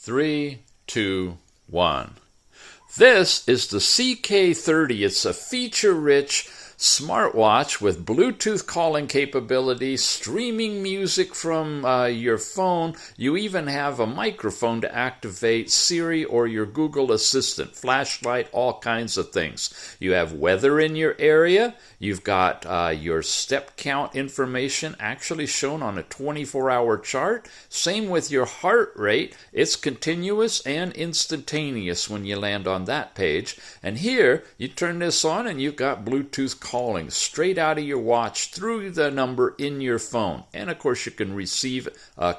3, 2, 1. This is the CK30. It's a feature-rich smartwatch with Bluetooth calling capability, streaming music from your phone. You even have a microphone to activate Siri or your Google Assistant, flashlight, all kinds of things. You have weather in your area. You've got your step count information actually shown on a 24-hour chart. Same with your heart rate. It's continuous and instantaneous when you land on that page. And here, you turn this on and you've got Bluetooth calling straight out of your watch through the number in your phone. And of course, you can receive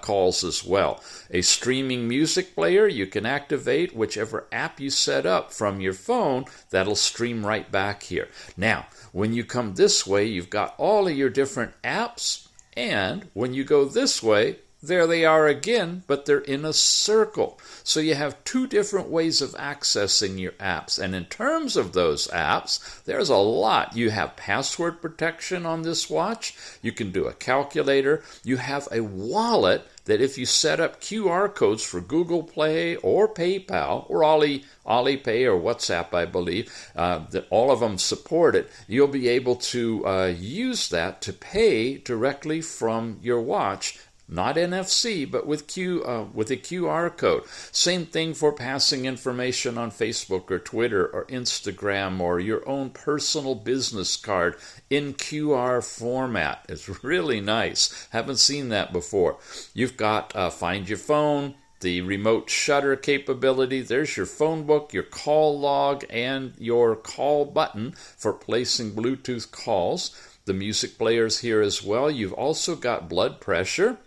calls as well. A streaming music player, you can activate whichever app you set up from your phone. That'll stream right back here. Now, when you come this way, you've got all of your different apps. And when you go this way, there they are again, but they're in a circle. So you have two different ways of accessing your apps. And in terms of those apps, there's a lot. You have password protection on this watch. You can do a calculator. You have a wallet that if you set up QR codes for Google Play or PayPal or Alipay or WhatsApp, I believe, that all of them support it, you'll be able to use that to pay directly from your watch. Not NFC, but with a QR code. Same thing for passing information on Facebook or Twitter or Instagram or your own personal business card in QR format. It's really nice. Haven't seen that before. You've got Find Your Phone, the remote shutter capability. There's your phone book, your call log, and your call button for placing Bluetooth calls. The music player's here as well. You've also got blood pressure.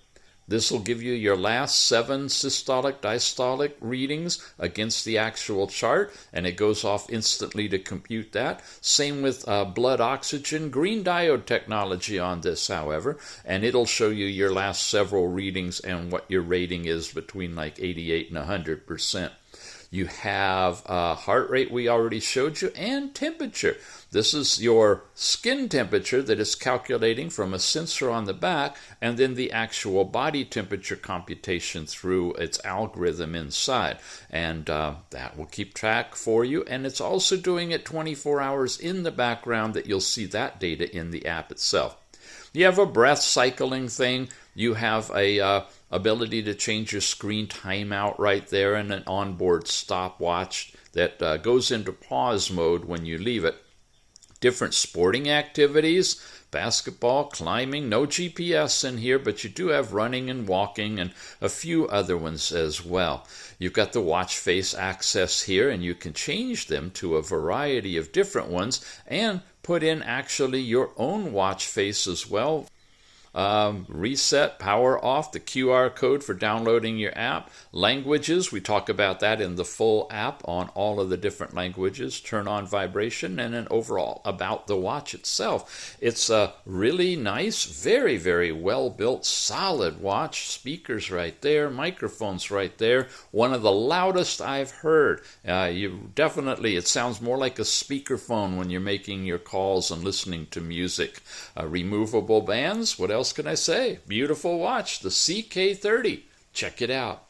This will give you your last 7 systolic, diastolic readings against the actual chart, and it goes off instantly to compute that. Same with blood oxygen, green diode technology on this, however, and it'll show you your last several readings and what your rating is between like 88 and 100%. You have heart rate we already showed you, and temperature. This is your skin temperature that is calculating from a sensor on the back, and then the actual body temperature computation through its algorithm inside. And that will keep track for you. And it's also doing it 24 hours in the background that you'll see that data in the app itself. You have a breath cycling thing. You have a ability to change your screen timeout right there, and an onboard stopwatch that goes into pause mode when you leave it. Different sporting activities, basketball, climbing, no GPS in here, but you do have running and walking and a few other ones as well. You've got the watch face access here, and you can change them to a variety of different ones and put in actually your own watch face as well. Reset, power off, the QR code for downloading your app. Languages, we talk about that in the full app on all of the different languages. Turn on vibration, and then overall about the watch itself. It's a really nice, very, very well built, solid watch. Speakers right there, microphones right there. One of the loudest I've heard. It sounds more like a speakerphone when you're making your calls and listening to music. Removable bands, what else can I say? Beautiful watch, the CK30. Check it out.